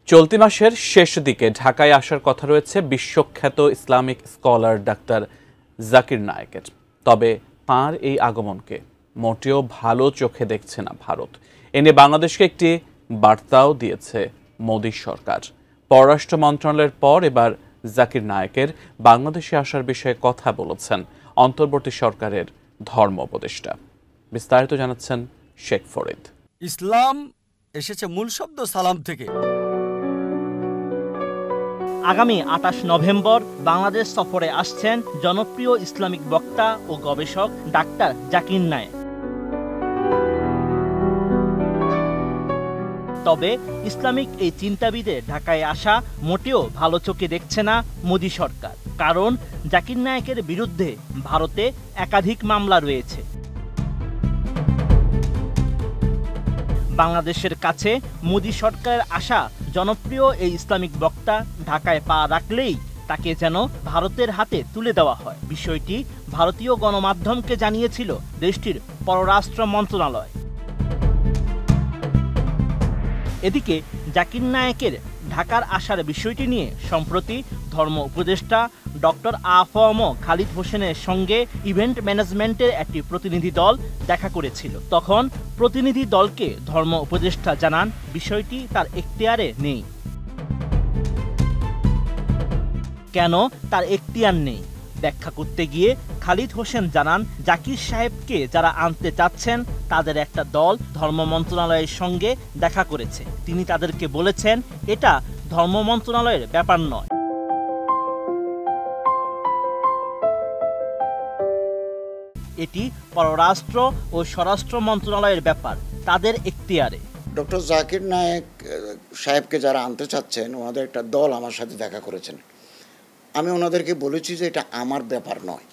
চলতি মাসের শেষ দিকে ঢাকায় আসার কথা রয়েছে বিশ্বখ্যাত ইসলামিক স্কলার ডাক্তার জাকির নায়েকের। তবে তাঁর এই আগমনকে মোটেও ভালো চোখে দেখছে না ভারত। এনে বাংলাদেশকে একটি বার্তাও দিয়েছে মোদী সরকার। পররাষ্ট্র মন্ত্রণালয়ের পর এবার জাকির নায়েকের বাংলাদেশে আসার বিষয়ে কথা বলেছেন অন্তর্বর্তী সরকারের ধর্ম উপদেষ্টা। বিস্তারিত জানাচ্ছেন শেখ ফরিদ। ইসলাম এসেছে মূল শব্দ সালাম থেকে। আগামী ২৮ নভেম্বর বাংলাদেশ সফরে আসছেন জনপ্রিয় ইসলামিক বক্তা ও গবেষক ডাক্তার জাকির নায়েক। তবে ইসলামিক এই চিন্তাবিদের ঢাকায় আসা মোটেও ভালো চোখে দেখছে না মোদী সরকার। কারণ জাকির নায়েকের বিরুদ্ধে ভারতে একাধিক মামলা রয়েছে। বাংলাদেশের কাছে মোদী সরকারের আশা জনপ্রিয় এই ইসলামিক বক্তা ঢাকায় পা রাখলেই তাকে যেন ভারতের হাতে তুলে দেওয়া হয়। বিষয়টি ভারতীয় গণমাধ্যমকে জানিয়েছিল দেশটির পররাষ্ট্র মন্ত্রণালয়। এদিকে জাকির নায়েকের ঢাকার আসার বিষয়টি নিয়ে সম্প্রতি ধর্ম উপদেষ্টা ডক্টর আ.ফ.ম. খালিদ হোসেনের সঙ্গে ইভেন্ট ম্যানেজমেন্টের একটি প্রতিনিধি দল দেখা করেছিল। তখন প্রতিনিধি দলকে ধর্ম উপদেষ্টা জানান বিষয়টি তার এখতিয়ারে নেই। কেন তার এখতিয়ার নেই ব্যাখ্যা করতে গিয়ে খালিদ হোসেন জানান, জাকির সাহেবকে যারা আনতে চাচ্ছেন তাদের একটা দল ধর্ম মন্ত্রণালয়ের সঙ্গে দেখা করেছে। তিনি তাদেরকে বলেছেন এটা ধর্ম মন্ত্রণালয়ের ব্যাপার নয়। এটি পররাষ্ট্র ও স্বরাষ্ট্র মন্ত্রণালয়ের ব্যাপার, তাদের এখতিয়ারে। ডক্টর জাকির নায়েক সাহেবকে যারা আনতে চাচ্ছেন ওনাদের একটা দল আমার সাথে দেখা করেছেন। আমি ওনাদেরকে বলেছি যে এটা আমার ব্যাপার নয়,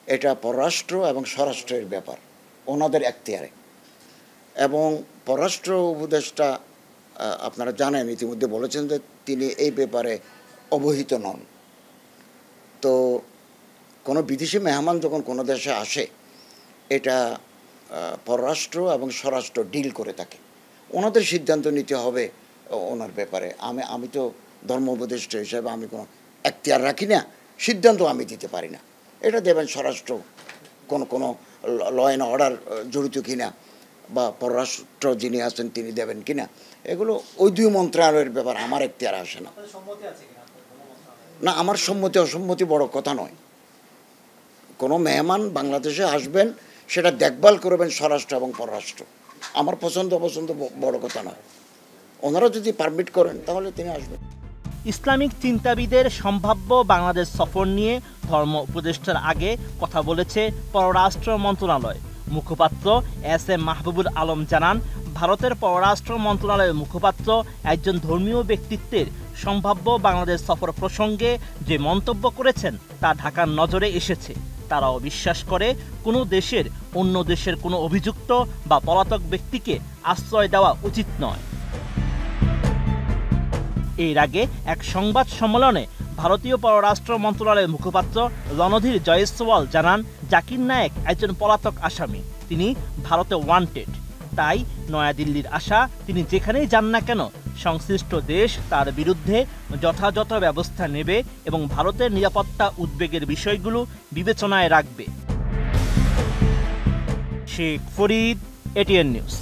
এটা পররাষ্ট্র এবং স্বরাষ্ট্রের ব্যাপার, ওনাদের এখতিয়ারে। এবং পররাষ্ট্র উপদেষ্টা আপনারা জানেন ইতিমধ্যে বলেছেন যে তিনি এই ব্যাপারে অবহিত নন। তো কোনো বিদেশি মেহমান যখন কোনো দেশে আসে এটা পররাষ্ট্র এবং স্বরাষ্ট্র ডিল করে থাকে, ওনাদের সিদ্ধান্ত নিতে হবে ওনার ব্যাপারে। আমি তো ধর্ম উপদেষ্টা হিসেবে আমি কোনো এখতিয়ার রাখি না, সিদ্ধান্ত আমি দিতে পারি না। এটা দেবেন স্বরাষ্ট্র, কোনো ল অ্যান্ড অর্ডার জড়িত কিনা বা পররাষ্ট্র যিনি আছেন তিনি দেবেন কিনা, এগুলো ওই দুই মন্ত্রণালয়ের ব্যাপার, আমার এখতিয়ার আসে না। না, আমার সম্মতি অসম্মতি বড় কথা নয়। কোনো মেহমান বাংলাদেশে আসবেন সেটা দেখভাল করবেন স্বরাষ্ট্র এবং পররাষ্ট্র। আমার পছন্দ অপছন্দ বড় কথা নয়, ওনারা যদি পারমিট করেন তাহলে তিনি আসবেন। ইসলামিক চিন্তাবিদের সম্ভাব্য বাংলাদেশ সফর নিয়ে ধর্ম উপদেষ্টার আগে কথা বলেছে পররাষ্ট্র মন্ত্রণালয়। মুখপাত্র এস.এম. মাহবুবুল আলম জানান, ভারতের পররাষ্ট্র মন্ত্রণালয়ের মুখপাত্র একজন ধর্মীয় ব্যক্তিত্বের সম্ভাব্য বাংলাদেশ সফর প্রসঙ্গে যে মন্তব্য করেছেন তা ঢাকার নজরে এসেছে। তারাও বিশ্বাস করে কোনো দেশের অন্য দেশের কোনো অভিযুক্ত বা পলাতক ব্যক্তিকে আশ্রয় দেওয়া উচিত নয়। এর আগে এক সংবাদ সম্মেলনে ভারতীয় পররাষ্ট্র মন্ত্রণালয়ের মুখপাত্র রণধীর জয়সওয়াল জানান, জাকির নায়েক একজন পলাতক আসামি, তিনি ভারতে ওয়ান্টেড। তাই নয়াদিল্লির আশা তিনি যেখানেই যান না কেন সংশ্লিষ্ট দেশ তার বিরুদ্ধে যথাযথ ব্যবস্থা নেবে এবং ভারতের নিরাপত্তা উদ্বেগের বিষয়গুলো বিবেচনায় রাখবে। Sheikh Farid, ATN news.